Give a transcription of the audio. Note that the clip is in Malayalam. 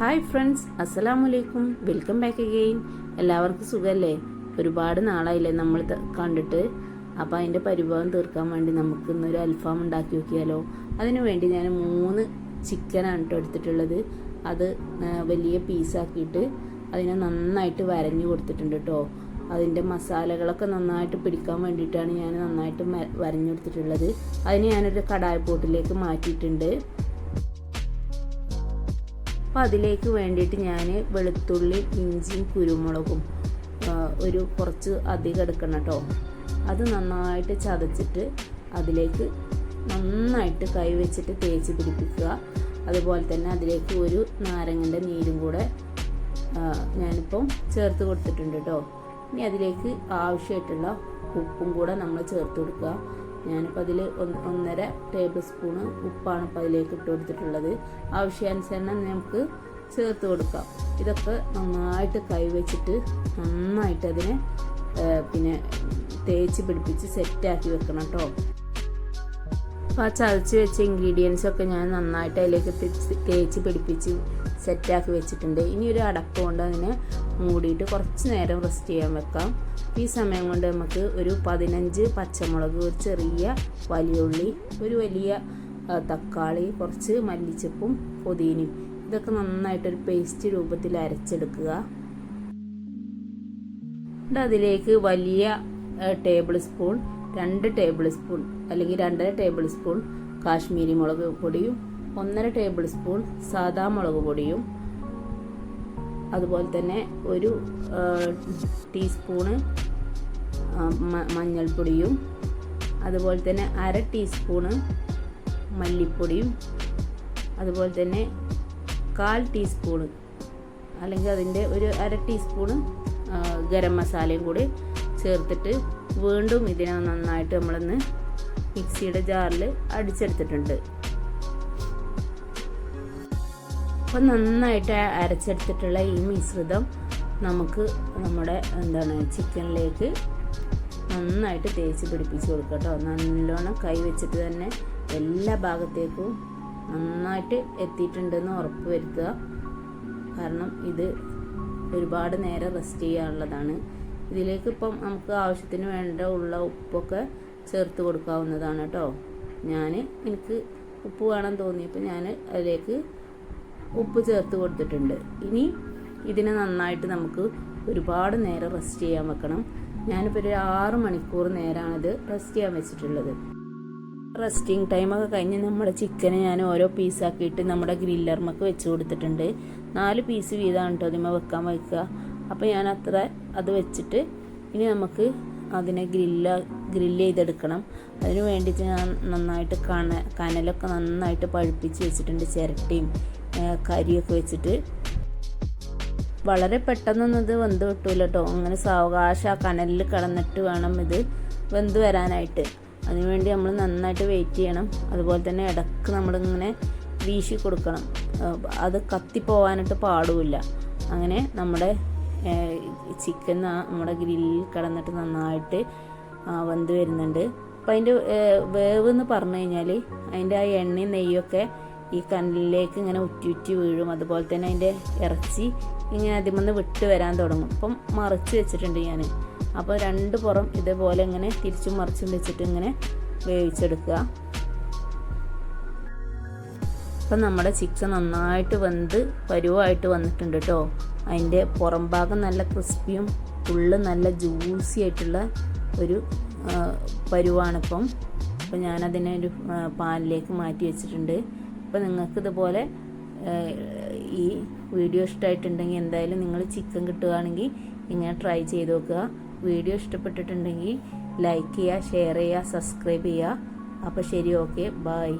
ഹായ് ഫ്രണ്ട്സ്, അസ്സലാമലൈക്കും. Welcome back again. എല്ലാവർക്കും സുഖമല്ലേ? ഒരുപാട് നാളായില്ലേ നമ്മൾ കണ്ടിട്ട്. അപ്പോൾ അതിൻ്റെ പരിഭവം തീർക്കാൻ വേണ്ടി നമുക്ക് ഇന്നൊരു അൽഫാം ഉണ്ടാക്കി നോക്കിയാലോ. അതിനു വേണ്ടി ഞാൻ 3 ചിക്കനാണ് കേട്ടോ എടുത്തിട്ടുള്ളത്. അത് വലിയ പീസാക്കിയിട്ട് അതിനെ നന്നായിട്ട് വരഞ്ഞു കൊടുത്തിട്ടുണ്ട് കേട്ടോ. അതിൻ്റെ മസാലകളൊക്കെ നന്നായിട്ട് പിടിക്കാൻ വേണ്ടിയിട്ടാണ് ഞാൻ നന്നായിട്ട് വരഞ്ഞു കൊടുത്തിട്ടുള്ളത്. അതിന് ഞാനൊരു കടായി പോട്ടിലേക്ക് മാറ്റിയിട്ടുണ്ട്. അപ്പോൾ അതിലേക്ക് വേണ്ടിയിട്ട് ഞാൻ വെളുത്തുള്ളി, ഇഞ്ചിയും കുരുമുളകും ഒരു കുറച്ച് അധികം എടുക്കണം കേട്ടോ. അത് നന്നായിട്ട് ചതച്ചിട്ട് അതിലേക്ക് നന്നായിട്ട് കൈ വെച്ചിട്ട് തേച്ച് പിടിപ്പിക്കുക. അതുപോലെ തന്നെ അതിലേക്ക് ഒരു നാരങ്ങൻ്റെ നീരും കൂടെ ഞാനിപ്പം ചേർത്ത് കൊടുത്തിട്ടുണ്ട് കേട്ടോ. ഇനി അതിലേക്ക് ആവശ്യമായിട്ടുള്ള ഉപ്പും കൂടെ നമ്മൾ ചേർത്ത് കൊടുക്കുക. ഞാനിപ്പോൾ അതിൽ 1.5 ടേബിൾ സ്പൂണ് ഉപ്പാണ് ഇപ്പോൾ അതിലേക്ക് ഇട്ട് കൊടുത്തിട്ടുള്ളത്. ആവശ്യാനുസരണം നമുക്ക് ചേർത്ത് കൊടുക്കാം. ഇതൊക്കെ നന്നായിട്ട് കൈവച്ചിട്ട് നന്നായിട്ട് അതിനെ തേച്ച് പിടിപ്പിച്ച് സെറ്റാക്കി വെക്കണം കേട്ടോ. അപ്പോൾ ആ ചതച്ച് വെച്ച ഇൻഗ്രീഡിയൻസൊക്കെ ഞാൻ നന്നായിട്ട് അതിലേക്ക് തേച്ച് പിടിപ്പിച്ച് സെറ്റാക്കി വെച്ചിട്ടുണ്ട്. ഇനി ഒരു അടപ്പ് കൊണ്ട് അതിനെ മൂടിയിട്ട് കുറച്ച് നേരം റെസ്റ്റ് ചെയ്യാൻ വെക്കാം. ഈ സമയം കൊണ്ട് നമുക്ക് ഒരു 15 പച്ചമുളക്, ഒരു ചെറിയ വലിയ ഉള്ളി, ഒരു വലിയ തക്കാളി, കുറച്ച് മല്ലിച്ചപ്പും പുതിനയും ഇതൊക്കെ നന്നായിട്ടൊരു പേസ്റ്റ് രൂപത്തിൽ അരച്ചെടുക്കുക. അതിലേക്ക് വലിയ ടേബിൾ സ്പൂൺ 2 ടേബിൾ സ്പൂൺ അല്ലെങ്കിൽ 2.5 ടേബിൾ സ്പൂൺ കാശ്മീരി മുളക് പൊടിയും 1.5 ടേബിൾ സ്പൂൺ സാദാ മുളക് പൊടിയും അതുപോലെ തന്നെ ഒരു ടീസ്പൂണ് മഞ്ഞൾപ്പൊടിയും അതുപോലെ തന്നെ 1/2 ടീസ്പൂണ് മല്ലിപ്പൊടിയും അതുപോലെ തന്നെ 1/4 ടീസ്പൂണ് അല്ലെങ്കിൽ അതിൻ്റെ ഒരു 1/2 ടീസ്പൂണ് ഗരം മസാലയും കൂടി ചേർത്തിട്ട് വീണ്ടും ഇതിനെ നന്നായിട്ട് നമ്മളൊന്ന് മിക്സിയുടെ ജാറിൽ അടിച്ചെടുത്തിട്ടുണ്ട്. അപ്പം നന്നായിട്ട് അരച്ചെടുത്തിട്ടുള്ള ഈ മിശ്രിതം നമുക്ക് നമ്മുടെ ചിക്കനിലേക്ക് നന്നായിട്ട് തേച്ച് പിടിപ്പിച്ച് കൊടുക്കുക കേട്ടോ. നല്ലോണം കൈ വെച്ചിട്ട് തന്നെ എല്ലാ ഭാഗത്തേക്കും നന്നായിട്ട് എത്തിയിട്ടുണ്ടെന്ന് ഉറപ്പ് വരുത്തുക. കാരണം ഇത് ഒരുപാട് നേരം റെസ്റ്റ് ചെയ്യാനുള്ളതാണ്. ഇതിലേക്ക് ഇപ്പം നമുക്ക് ആവശ്യത്തിന് വേണ്ട ഉള്ള ഉപ്പൊക്കെ ചേർത്ത് കൊടുക്കാവുന്നതാണ് കേട്ടോ. എനിക്ക് ഉപ്പ് വേണം തോന്നിയപ്പോൾ ഞാൻ അതിലേക്ക് ഉപ്പ് ചേർത്ത് കൊടുത്തിട്ടുണ്ട്. ഇനി ഇതിനെ നന്നായിട്ട് നമുക്ക് ഒരുപാട് നേരം റെസ്റ്റ് ചെയ്യാൻ വെക്കണം. ഞാനിപ്പോൾ ഒരു 6 മണിക്കൂർ നേരമാണിത് റെസ്റ്റ് ചെയ്യാൻ വെച്ചിട്ടുള്ളത്. റെസ്റ്റിംഗ് ടൈമൊക്കെ കഴിഞ്ഞ് നമ്മുടെ ചിക്കനെ ഞാൻ ഓരോ പീസാക്കിയിട്ട് നമ്മുടെ ഗ്രില്ലർമൊക്കെ വെച്ച് കൊടുത്തിട്ടുണ്ട്. 4 പീസ് വീതമാണ് കേട്ടോ അതിന്മേൽ വയ്ക്കുക. അപ്പോൾ ഞാൻ അത് വെച്ചിട്ട് ഇനി നമുക്ക് അതിനെ ഗ്രില്ല് ചെയ്തെടുക്കണം. അതിന് വേണ്ടിയിട്ട് ഞാൻ നന്നായിട്ട് കനലൊക്കെ നന്നായിട്ട് പഴുപ്പിച്ച് വെച്ചിട്ടുണ്ട്. ചിരട്ടിയും കരിയൊക്കെ വെച്ചിട്ട് വളരെ പെട്ടെന്നൊന്നും ഇത് വെന്ത് കിട്ടൂല കേട്ടോ. അങ്ങനെ സാവകാശം ആ കനലിൽ കിടന്നിട്ട് വേണം ഇത് വെന്ത് വരാനായിട്ട്. അതിനുവേണ്ടി നമ്മൾ നന്നായിട്ട് വെയിറ്റ് ചെയ്യണം. അതുപോലെ തന്നെ ഇടയ്ക്ക് നമ്മളിങ്ങനെ വീശി കൊടുക്കണം. അത് കത്തിപ്പോവാനായിട്ട് പാടുമില്ല. അങ്ങനെ നമ്മുടെ ചിക്കൻ നമ്മുടെ ഗ്രില്ലിൽ കിടന്നിട്ട് നന്നായിട്ട് വെന്ത് വരുന്നുണ്ട്. അപ്പം അതിൻ്റെ വേവ് എന്ന് പറഞ്ഞു കഴിഞ്ഞാൽ അതിൻ്റെ ആ എണ്ണയും നെയ്യൊക്കെ ഈ കനലിലേക്ക് ഇങ്ങനെ ഉറ്റി വീഴും. അതുപോലെ തന്നെ അതിൻ്റെ ഇറച്ചി ഇങ്ങനെ അതിൽ വിട്ട് വരാൻ തുടങ്ങും. അപ്പം മറിച്ച് വെച്ചിട്ടുണ്ട് ഞാൻ. അപ്പോൾ 2 പുറം ഇതേപോലെ ഇങ്ങനെ തിരിച്ചും മറിച്ചും വെച്ചിട്ട് ഇങ്ങനെ വേവിച്ചെടുക്കുക. അപ്പം നമ്മുടെ ചിക്കൻ നന്നായിട്ട് വെന്ത് പരുവായിട്ട് വന്നിട്ടുണ്ട് കേട്ടോ. അതിൻ്റെ പുറം ഭാഗം നല്ല ക്രിസ്പിയും ഉള്ളിൽ നല്ല ജ്യൂസി ആയിട്ടുള്ള ഒരു പരുവാണിപ്പം. അപ്പം ഞാനതിനെ ഒരു പാനിലേക്ക് മാറ്റി വെച്ചിട്ടുണ്ട്. അപ്പോൾ നിങ്ങൾക്ക് ഇതുപോലെ ഈ വീഡിയോ ഇഷ്ടമായിട്ടുണ്ടെങ്കിൽ എന്തായാലും നിങ്ങൾ ചിക്കൻ കിട്ടുകയാണെങ്കിൽ ഇങ്ങനെ ട്രൈ ചെയ്ത് നോക്കുക. വീഡിയോ ഇഷ്ടപ്പെട്ടിട്ടുണ്ടെങ്കിൽ ലൈക്ക് ചെയ്യുക, ഷെയർ ചെയ്യുക, സബ്സ്ക്രൈബ് ചെയ്യുക. അപ്പോൾ ശരി, ഓക്കെ, ബൈ.